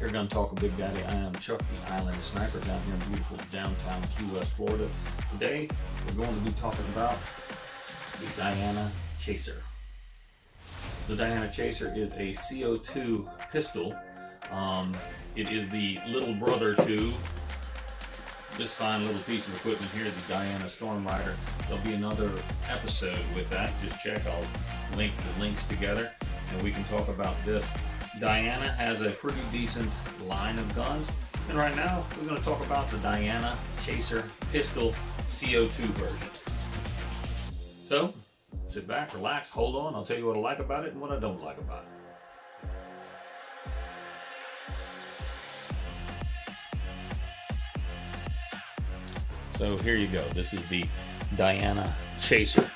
Airgun Talk of Big Daddy. I am Chuck the Island Sniper down here in beautiful downtown Key West, Florida. Today we're going to be talking about the Diana Chaser. The Diana Chaser is a CO2 pistol. It is the little brother to this fine little piece of equipment here, the Diana Storm Rider. There'll be another episode with that. Just check, I'll link the links together and we can talk about this. Diana has a pretty decent line of guns, and right now we're going to talk about the Diana Chaser Pistol CO2 version. So, sit back, relax, hold on, I'll tell you what I like about it and what I don't like about it. So here you go, this is the Diana Chaser.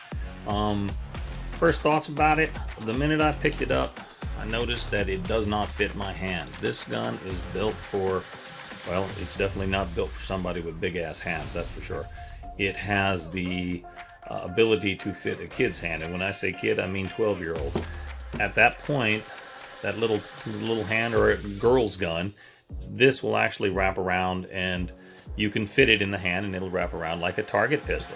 First thoughts about it, the minute I picked it up, I noticed that it does not fit my hand. This gun is built for, well, it's definitely not built for somebody with big ass hands, that's for sure. It has the ability to fit a kid's hand, and when I say kid, I mean 12-year-old. At that point, that little hand, or a girl's gun, this will actually wrap around and you can fit it in the hand and it'll wrap around like a target pistol.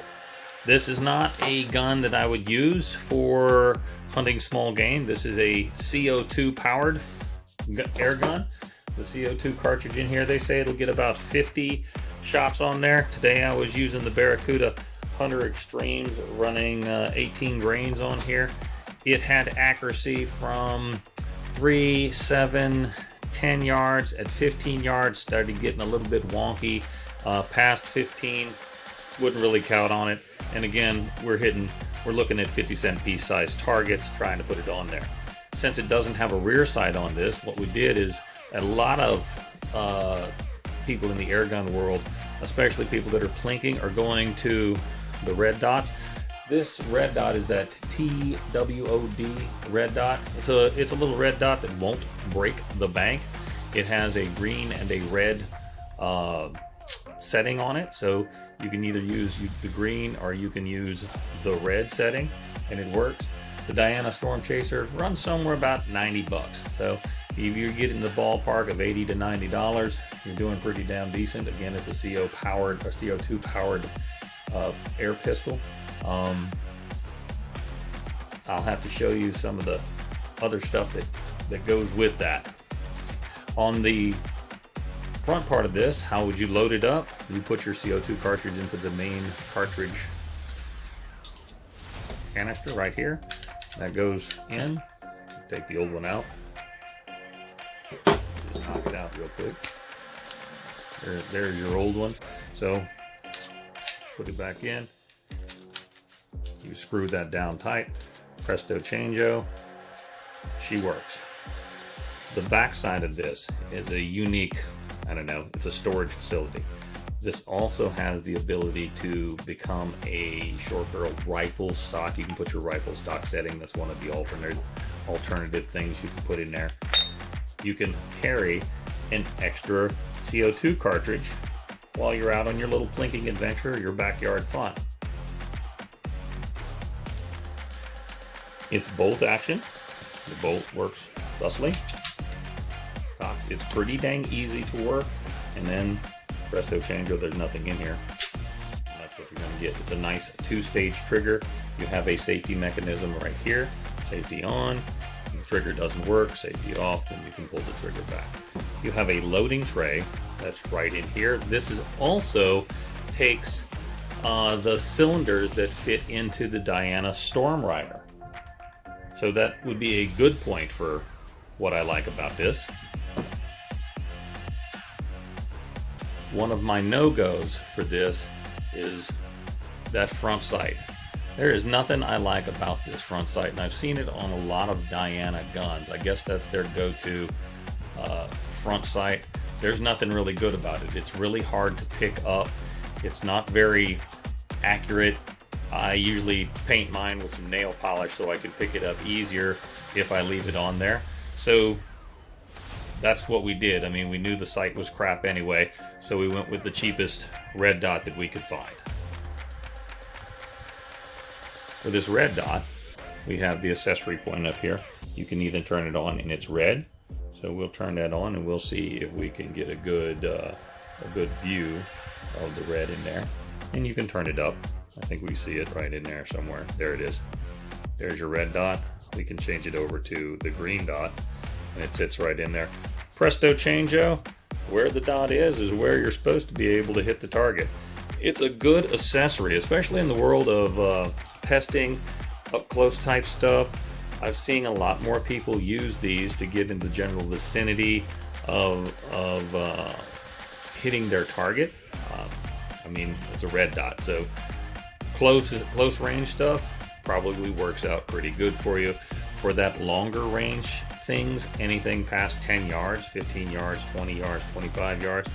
This is not a gun that I would use for hunting small game. This is a CO2 powered air gun. The CO2 cartridge in here, they say it'll get about 50 shots on there. Today I was using the Barracuda Hunter Extremes running 18 grains on here. It had accuracy from 3, 7, 10 yards. At 15 yards started getting a little bit wonky. Past 15 wouldn't really count on it. And again, we're looking at 50-cent piece size targets, trying to put it on there. Since it doesn't have a rear sight on this, what we did is a lot of people in the air gun world, especially people that are plinking, are going to the red dots. This red dot is that TWOD red dot. It's a little red dot that won't break the bank. It has a green and a red setting on it, so you can either use the green or you can use the red setting, and it works. The Diana Storm Chaser runs somewhere about 90 bucks. So if you get in the ballpark of $80 to $90, you're doing pretty damn decent. Again, it's a CO2 powered air pistol. I'll have to show you some of the other stuff that goes with that. On the front part of this, how would you load it up? You put your CO2 cartridge into the main cartridge canister right here. That goes in. Take the old one out. Just knock it out real quick. There's your old one. So put it back in. You screw that down tight. Presto changeo. She works. The back side of this is a unique, I don't know, it's a storage facility. This also has the ability to become a short barrel rifle stock. You can put your rifle stock setting. That's one of the alternative things you can put in there. You can carry an extra CO2 cartridge while you're out on your little plinking adventure or your backyard fun. It's bolt action. The bolt works thusly. It's pretty dang easy to work, and then presto changeo, there's nothing in here. That's what you're going to get. It's a nice two-stage trigger. You have a safety mechanism right here. Safety on. If the trigger doesn't work, safety off, then you can pull the trigger back. You have a loading tray that's right in here. This is also takes the cylinders that fit into the Diana Storm Rider. So that would be a good point for what I like about this. One of my no-goes for this is that front sight. There is nothing I like about this front sight, and I've seen it on a lot of Diana guns. I guess that's their go-to front sight. There's nothing really good about it. It's really hard to pick up. It's not very accurate. I usually paint mine with some nail polish so I can pick it up easier if I leave it on there. So that's what we did. I mean, we knew the sight was crap anyway, so we went with the cheapest red dot that we could find. For this red dot, we have the accessory point up here. You can either turn it on and it's red, So we'll turn that on and we'll see if we can get a good view of the red in there. And you can turn it up. I think we see it right in there somewhere. There it is. There's your red dot. We can change it over to the green dot and it sits right in there. Presto changeo, where the dot is where you're supposed to be able to hit the target. It's a good accessory, especially in the world of pesting, up close type stuff. I've seen a lot more people use these to get in the general vicinity of hitting their target. I mean, it's a red dot, so close range stuff probably works out pretty good for you. For that longer range things, anything past 10 yards, 15 yards, 20 yards, 25 yards,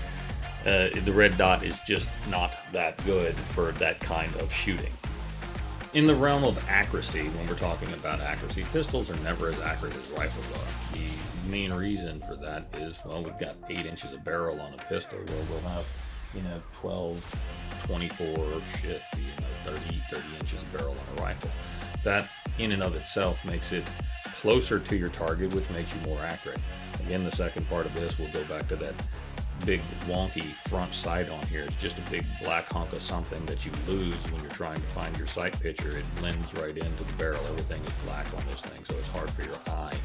the red dot is just not that good for that kind of shooting. In the realm of accuracy, when we're talking about accuracy, pistols are never as accurate as rifles are. The main reason for that is, well, we've got 8 inches of barrel on a pistol, where we'll have, 12, 24, shit, 30 inches of barrel on a rifle. That in and of itself makes it closer to your target, which makes you more accurate. Again, the second part of this will go back to that big wonky front sight on here. It's just a big black hunk of something that you lose when you're trying to find your sight picture. It blends right into the barrel. Everything is black on this thing, so it's hard for your eye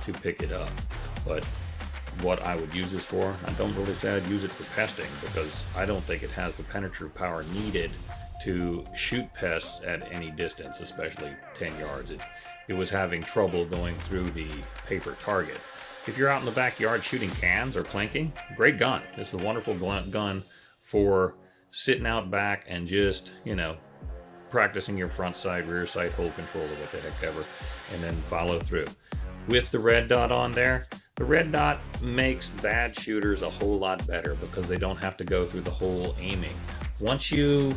to pick it up. But what I would use this for, I don't really say I'd use it for pesting, because I don't think it has the penetrative power needed to shoot pests at any distance, especially 10 yards. It was having trouble going through the paper target. If you're out in the backyard shooting cans or plinking, great gun. This is a wonderful gun for sitting out back and just, practicing your front sight, rear sight, hold control, or what the heck ever, and then follow through. With the red dot on there, the red dot makes bad shooters a whole lot better because they don't have to go through the whole aiming. Once you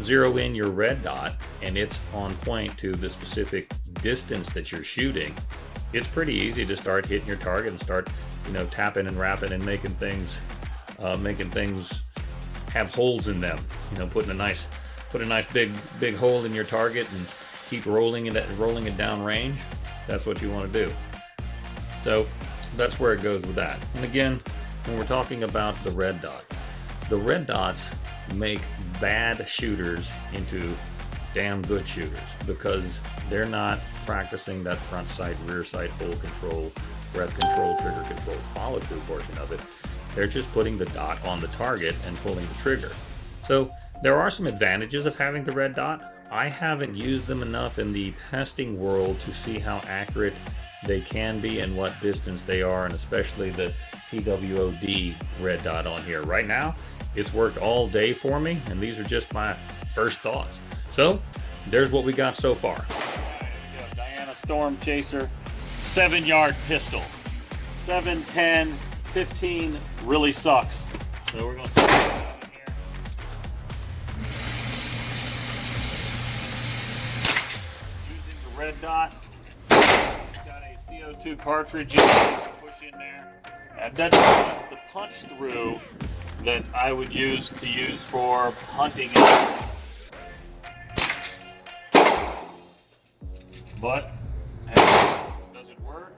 zero in your red dot and it's on point to the specific distance that you're shooting, it's pretty easy to start hitting your target and start, tapping and rapping and making things have holes in them. Put a nice big hole in your target and keep rolling it down range. That's what you want to do. So that's where it goes with that. And again, when we're talking about the red dots make bad shooters into damn good shooters because they're not practicing that front sight, rear sight, hold control, breath control, trigger control, follow through portion of it. They're just putting the dot on the target and pulling the trigger. So there are some advantages of having the red dot. I haven't used them enough in the pesting world to see how accurate they can be and what distance they are, and especially the TWOD red dot on here. Right now, it's worked all day for me, and these are just my first thoughts. So, there's what we got so far. We got Diana Storm Chaser, 7-yard pistol. 7, 10, 15 really sucks. So we're going to start in here. Using the red dot. Got a CO2 cartridge push in there. And that's the punch through that I would use for hunting. But does it work?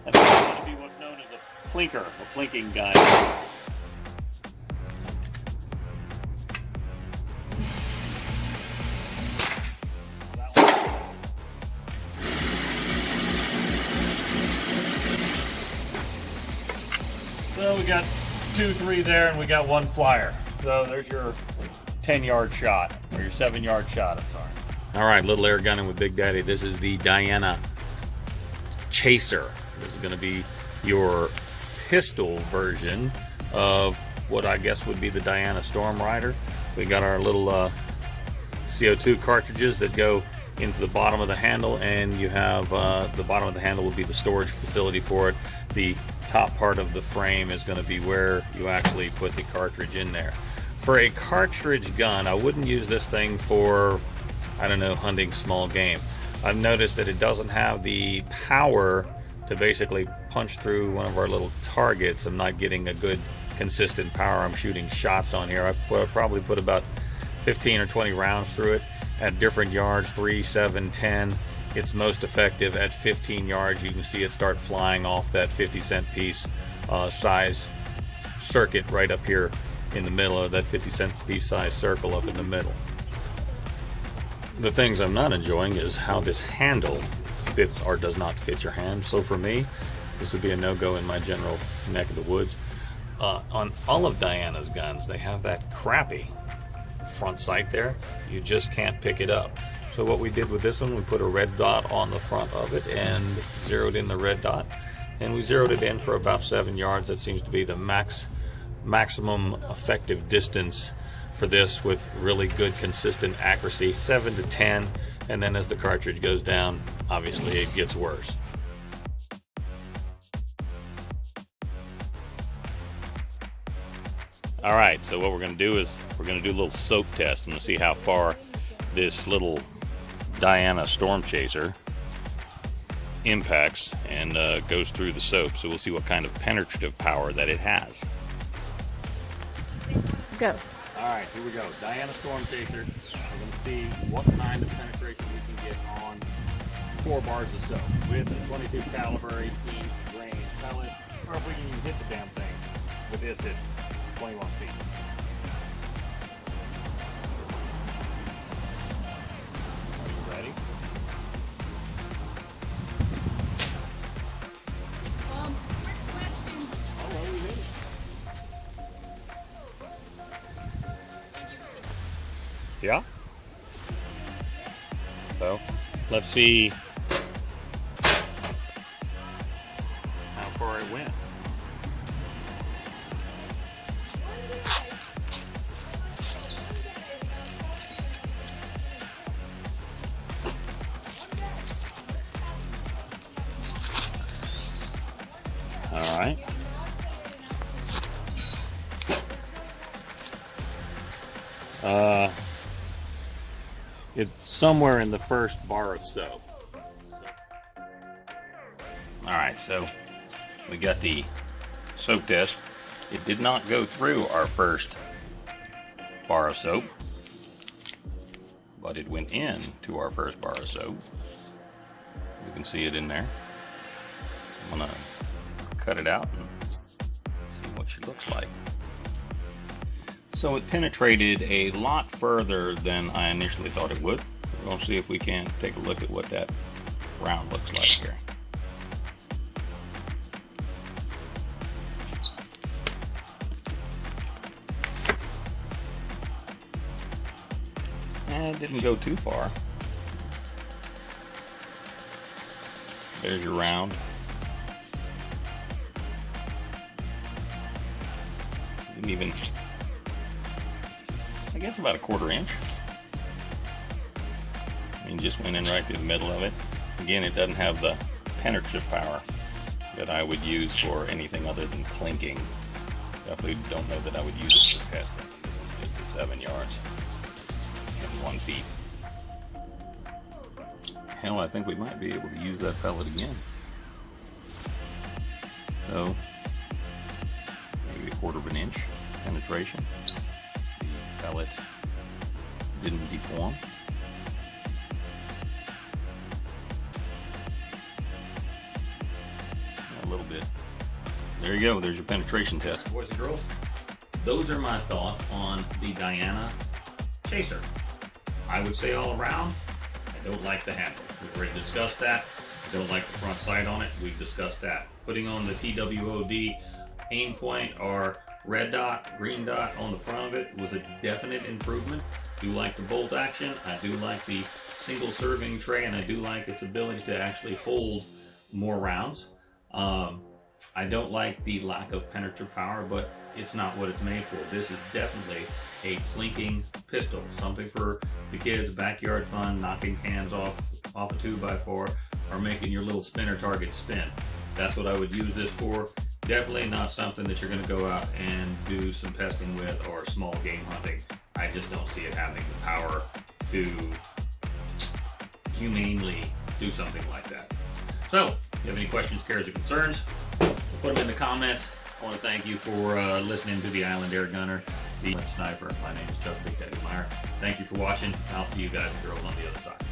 And that's going to be what's known as a plinker, a plinking gun. So we got 2, 3 there, and we got 1 flyer. So there's your 10-yard shot, or your 7-yard shot, I'm sorry. All right, little air gunning with Big Daddy. This is the Diana Chaser. This is going to be your pistol version of what I guess would be the Diana Storm Rider. We got our little CO2 cartridges that go into the bottom of the handle, and you have the bottom of the handle will be the storage facility for it. The top part of the frame is going to be where you actually put the cartridge in there. For a cartridge gun, I wouldn't use this thing for, I don't know, hunting small game. I've noticed that it doesn't have the power to basically punch through one of our little targets. I'm not getting a good consistent power. I'm shooting shots on here. I've probably put about 15 or 20 rounds through it at different yards, 3, 7, 10, it's most effective at 15 yards. You can see it start flying off that 50-cent piece size circuit right up here in the middle of that 50-cent piece size circle up in the middle. The things I'm not enjoying is how this handle fits or does not fit your hand. So for me, this would be a no-go in my general neck of the woods. On all of Diana's guns, they have that crappy front sight there. You just can't pick it up. So what we did with this one, we put a red dot on the front of it and zeroed in the red dot. And we zeroed it in for about 7 yards. That seems to be the maximum effective distance for this, with really good consistent accuracy, 7 to 10. And then as the cartridge goes down, obviously it gets worse. All right, so what we're going to do is we're going to do a little soap test and see how far this little Diana Storm Chaser impacts and goes through the soap. So we'll see what kind of penetrative power that it has. Go. All right, here we go. Diana Storm Chaser. We're going to see what kind of penetration we can get on 4 bars of soap with a 22 caliber 18 grain pellet, or if we can even hit the damn thing with this at 21 feet. Are you ready? Quick question. Oh, well, we did it. Yeah? So, let's see how far it went. All right. It's somewhere in the first bar of soap. All right, so we got the soap test. It did not go through our first bar of soap, but it went in to our first bar of soap. You can see it in there. I'm gonna cut it out and see what she looks like. So it penetrated a lot further than I initially thought it would. We're going to see if we can take a look at what that round looks like here. And it didn't go too far. There's your round. Didn't even, I guess about a 1/4 inch. And just went in right through the middle of it. Again, it doesn't have the penetrative power that I would use for anything other than plinking. Definitely don't know that I would use it for testing. Just at 7 yards and 1 feet. Hell, I think we might be able to use that pellet again. So, maybe a 1/4 inch penetration. The pellet didn't deform. A little bit. There you go. There's your penetration test. Boys and girls, those are my thoughts on the Diana Chaser. I would say all around, I don't like the handle. We've already discussed that. I don't like the front sight on it. We've discussed that. Putting on the TWOD aim point or red dot, green dot on the front of it was a definite improvement. Do like the bolt action. I do like the single serving tray, and I do like its ability to actually hold more rounds. I don't like the lack of penetrative power, but it's not what it's made for. This is definitely a plinking pistol, something for the kids, backyard fun, knocking cans off a 2x4, or making your little spinner target spin. That's what I would use this for. Definitely not something that you're going to go out and do some testing with or small game hunting. I just don't see it having the power to humanely do something like that. So, if you have any questions, cares, or concerns, put them in the comments. I want to thank you for listening to the Island Air Gunner, the Sniper. My name is Chuck Big Daddy Meyer. Thank you for watching. I'll see you guys and girls on the other side.